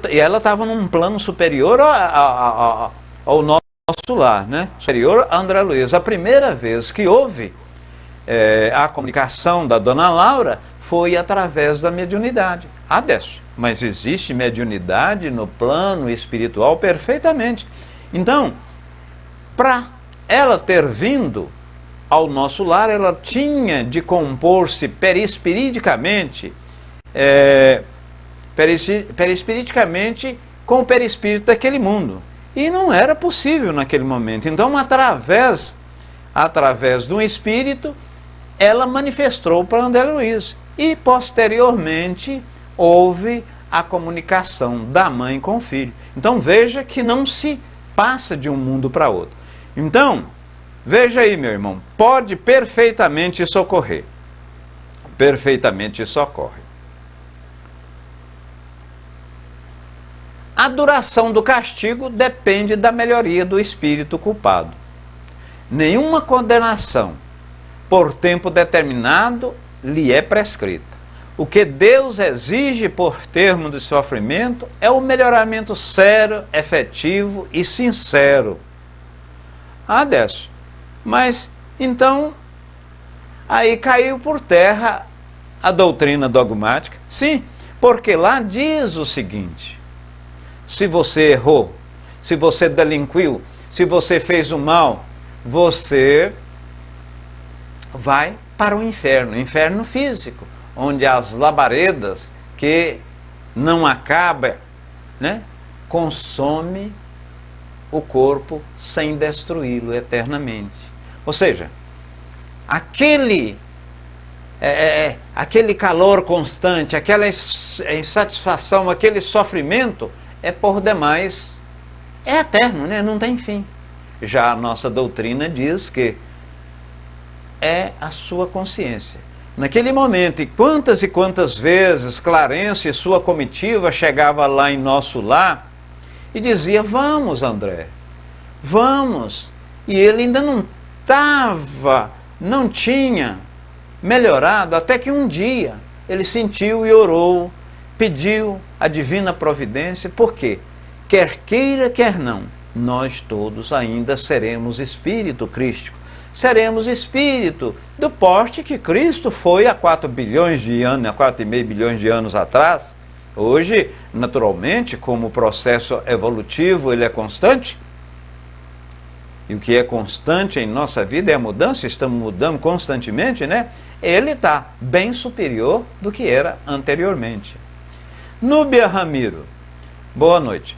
e ela estava num plano superior ao nosso lar, né? Superior a André Luiz. A primeira vez que houve a comunicação da dona Laura foi através da mediunidade. Mas existe mediunidade no plano espiritual perfeitamente. Então, para ela ter vindo ao nosso lar, ela tinha de compor-se perispiriticamente com o perispírito daquele mundo. E não era possível naquele momento. Então, através de um espírito, ela manifestou para André Luiz. E, posteriormente, houve a comunicação da mãe com o filho. Então, veja que não se passa de um mundo para outro. Então, veja aí, meu irmão, pode perfeitamente isso ocorrer. Perfeitamente isso ocorre. A duração do castigo depende da melhoria do espírito culpado. Nenhuma condenação por tempo determinado lhe é prescrita. O que Deus exige por termo de sofrimento é o melhoramento sério, efetivo e sincero. Décio, mas então aí caiu por terra a doutrina dogmática? Sim, porque lá diz o seguinte: se você errou, se você delinquiu, se você fez o mal, você vai para o inferno físico, onde as labaredas que não acabam, né, consome o corpo sem destruí-lo eternamente. Ou seja, aquele calor constante, aquela insatisfação, aquele sofrimento é por demais, é eterno, né? Não tem fim. Já a nossa doutrina diz que é a sua consciência. Naquele momento, e quantas vezes Clarence e sua comitiva chegava lá em nosso lar e dizia: vamos, André, vamos. E ele ainda não tinha melhorado, até que um dia ele sentiu e orou, pediu a divina providência, porque quer queira, quer não, nós todos ainda seremos espírito crístico. Seremos espírito do porte que Cristo foi há 4 bilhões de anos, há 4,5 bilhões de anos atrás. Hoje, naturalmente, como o processo evolutivo ele é constante, e o que é constante em nossa vida é a mudança, estamos mudando constantemente, né? Ele está bem superior do que era anteriormente. Núbia Ramiro, boa noite.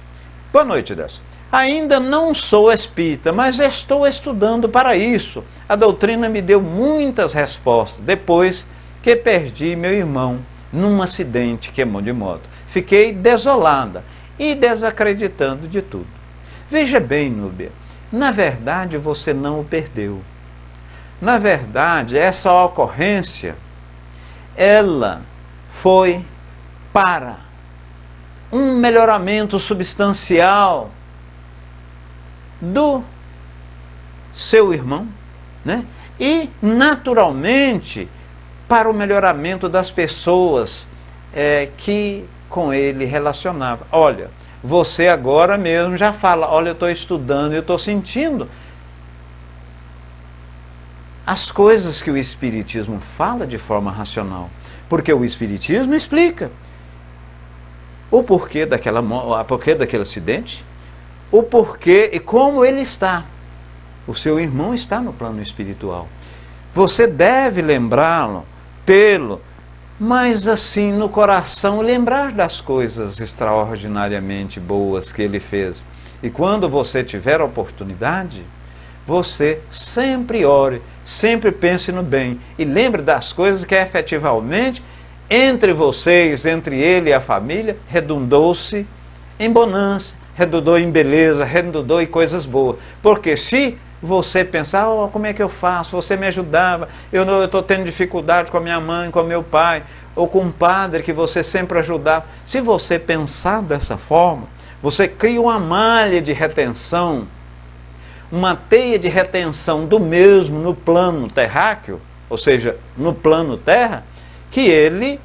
Boa noite, Décio. Ainda não sou espírita, mas estou estudando para isso. A doutrina me deu muitas respostas depois que perdi meu irmão num acidente queimou de moto. Fiquei desolada e desacreditando de tudo. Veja bem, Núbia, na verdade você não o perdeu. Na verdade, essa ocorrência, ela foi para um melhoramento substancial do seu irmão, né? E, naturalmente, para o melhoramento das pessoas que com ele relacionava. Olha, você agora mesmo já fala: olha, eu estou estudando, eu estou sentindo as coisas que o Espiritismo fala de forma racional, porque o Espiritismo explica o porquê daquele acidente, o porquê e como ele está. O seu irmão está no plano espiritual. Você deve lembrá-lo, tê-lo, mas assim no coração, lembrar das coisas extraordinariamente boas que ele fez. E quando você tiver a oportunidade, você sempre ore, sempre pense no bem e lembre das coisas que efetivamente entre vocês, entre ele e a família, redundou-se em bonança, redundou em beleza, redundou em coisas boas. Porque se você pensar: oh, como é que eu faço? Você me ajudava, eu estou tendo dificuldade com a minha mãe, com o meu pai, ou com um padre que você sempre ajudava. Se você pensar dessa forma, você cria uma malha de retenção, uma teia de retenção do mesmo no plano terráqueo, ou seja, no plano terra, que ele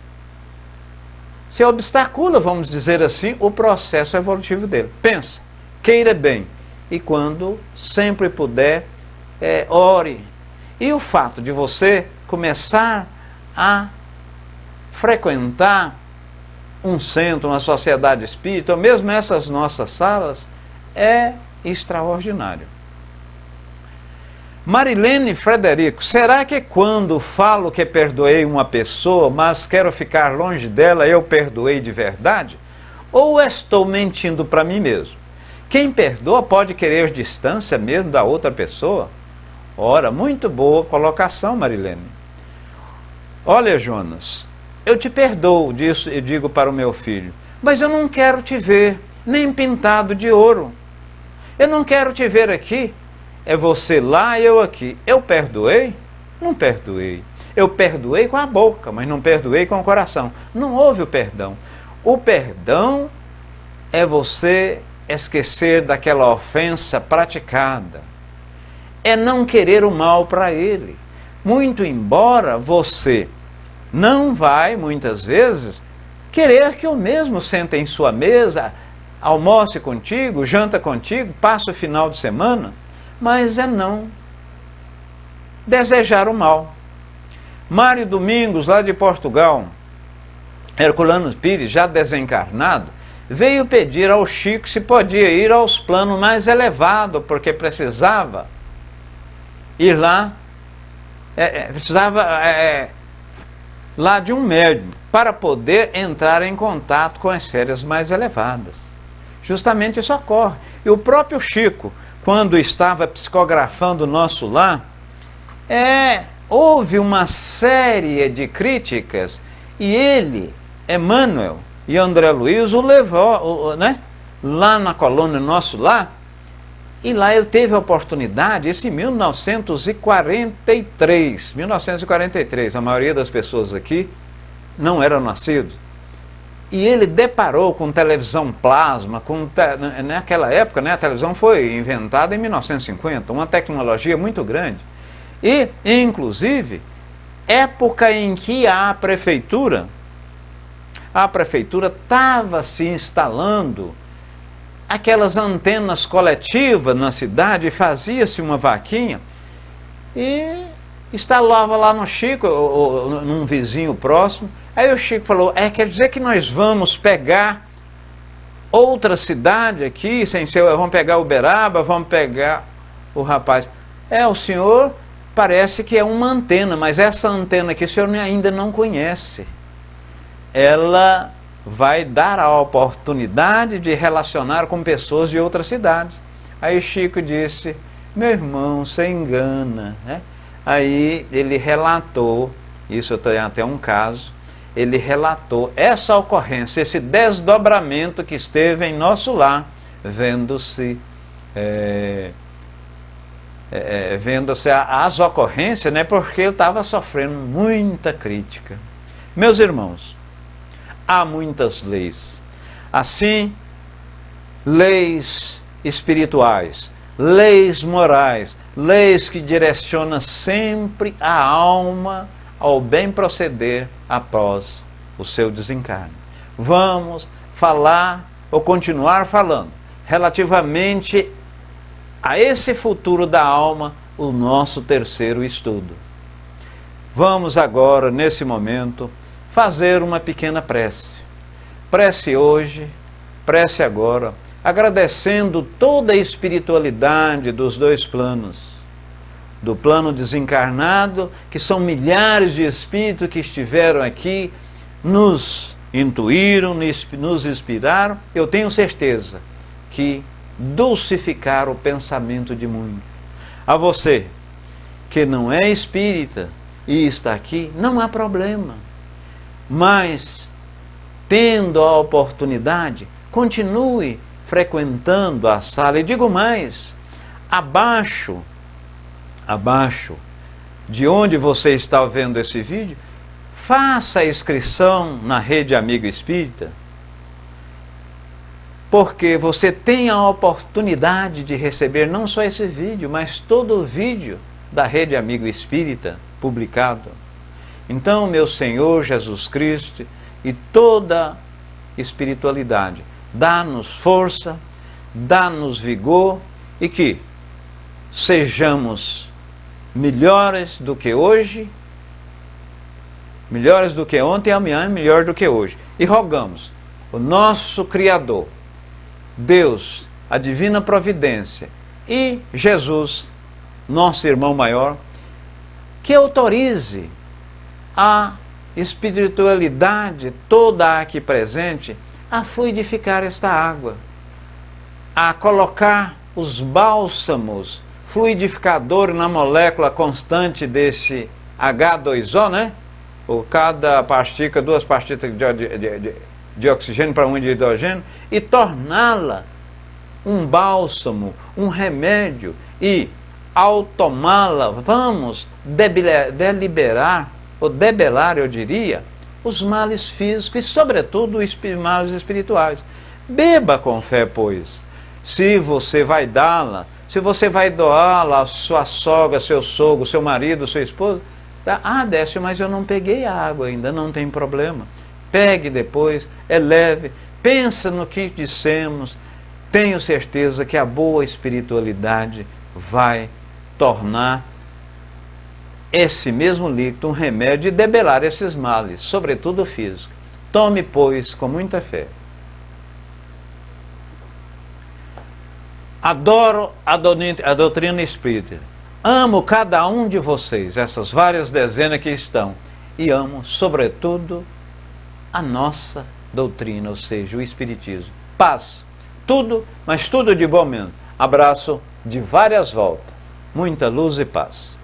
se obstacula, vamos dizer assim, o processo evolutivo dele. Pensa, queira bem, e quando sempre puder, ore. E o fato de você começar a frequentar um centro, uma sociedade espírita, ou mesmo essas nossas salas, é extraordinário. Marilene Frederico, será que quando falo que perdoei uma pessoa, mas quero ficar longe dela, eu perdoei de verdade? Ou estou mentindo para mim mesmo? Quem perdoa pode querer distância mesmo da outra pessoa? Ora, muito boa colocação, Marilene. Olha, Jonas, eu te perdoo disso e digo para o meu filho, mas eu não quero te ver nem pintado de ouro. Eu não quero te ver aqui. É você lá e eu aqui. Eu perdoei? Não perdoei. Eu perdoei com a boca, mas não perdoei com o coração. Não houve o perdão. O perdão é você esquecer daquela ofensa praticada. É não querer o mal para ele. Muito embora você não vai, muitas vezes, querer que o mesmo sente em sua mesa, almoce contigo, janta contigo, passe o final de semana, mas é não desejar o mal. Mário Domingos, lá de Portugal, Herculano Pires, já desencarnado, veio pedir ao Chico se podia ir aos planos mais elevados, porque precisava ir lá, lá de um médium, para poder entrar em contato com as esferas mais elevadas. justamente isso ocorre. E o próprio Chico, quando estava psicografando o Nosso Lar, houve uma série de críticas e ele, Emmanuel e André Luiz, o levou lá na colônia Nosso Lar, e lá ele teve a oportunidade, isso em 1943, a maioria das pessoas aqui não eram nascidos, e ele deparou com televisão plasma, naquela época, a televisão foi inventada em 1950, uma tecnologia muito grande, e inclusive época em que a prefeitura estava se instalando aquelas antenas coletivas na cidade, fazia-se uma vaquinha e instalava lá no Chico, ou num vizinho próximo. Aí o Chico falou, quer dizer que nós vamos pegar outra cidade aqui, sem ser, vamos pegar Uberaba, vamos pegar o rapaz. O senhor parece que é uma antena, mas essa antena aqui o senhor ainda não conhece. Ela vai dar a oportunidade de relacionar com pessoas de outras cidades. Aí Chico disse, meu irmão, você engana, né? Aí ele relatou, isso tem até um caso, ele relatou essa ocorrência, esse desdobramento que esteve em Nosso Lar, vendo-se as ocorrências, porque ele estava sofrendo muita crítica. Meus irmãos, há muitas leis. Assim, leis espirituais, leis morais, leis que direcionam sempre a alma ao bem proceder após o seu desencarne. Vamos falar, ou continuar falando, relativamente a esse futuro da alma, o nosso terceiro estudo. Vamos agora, nesse momento, fazer uma pequena prece. Prece hoje, prece agora, agradecendo toda a espiritualidade dos dois planos. Do plano desencarnado, que são milhares de espíritos que estiveram aqui, nos intuíram, nos inspiraram. Eu tenho certeza que dulcificaram o pensamento de muitos. A você, que não é espírita e está aqui, não há problema. Mas, tendo a oportunidade, continue frequentando a sala. E digo mais, abaixo de onde você está vendo esse vídeo, faça a inscrição na Rede Amigo Espírita, porque você tem a oportunidade de receber não só esse vídeo, mas todo o vídeo da Rede Amigo Espírita publicado. Então, meu Senhor Jesus Cristo e toda espiritualidade, dá-nos força, dá-nos vigor e que sejamos melhores do que hoje, melhores do que ontem e amanhã melhor do que hoje. E rogamos o nosso Criador, Deus, a Divina Providência e Jesus, nosso irmão maior, que autorize a espiritualidade toda aqui presente a fluidificar esta água, a colocar os bálsamos fluidificadores na molécula constante desse H2O, ou cada partícula, duas partículas de oxigênio para uma de hidrogênio, e torná-la um bálsamo, um remédio, e ao tomá-la, vamos debelar, eu diria, os males físicos e, sobretudo, os males espirituais. Beba com fé, pois. Se você vai dá-la, se você vai doá-la à sua sogra, seu sogro, seu marido, sua esposa, Décio, mas eu não peguei a água ainda, não tem problema. Pegue depois, eleve, pensa no que dissemos. Tenho certeza que a boa espiritualidade vai tornar esse mesmo líquido um remédio e debelar esses males, sobretudo físicos. Tome, pois, com muita fé. Adoro a doutrina espírita. Amo cada um de vocês, essas várias dezenas que estão, e amo, sobretudo, a nossa doutrina, ou seja, o Espiritismo. Paz, Tudo, mas tudo de bom mesmo. Abraço de várias voltas. Muita luz e paz.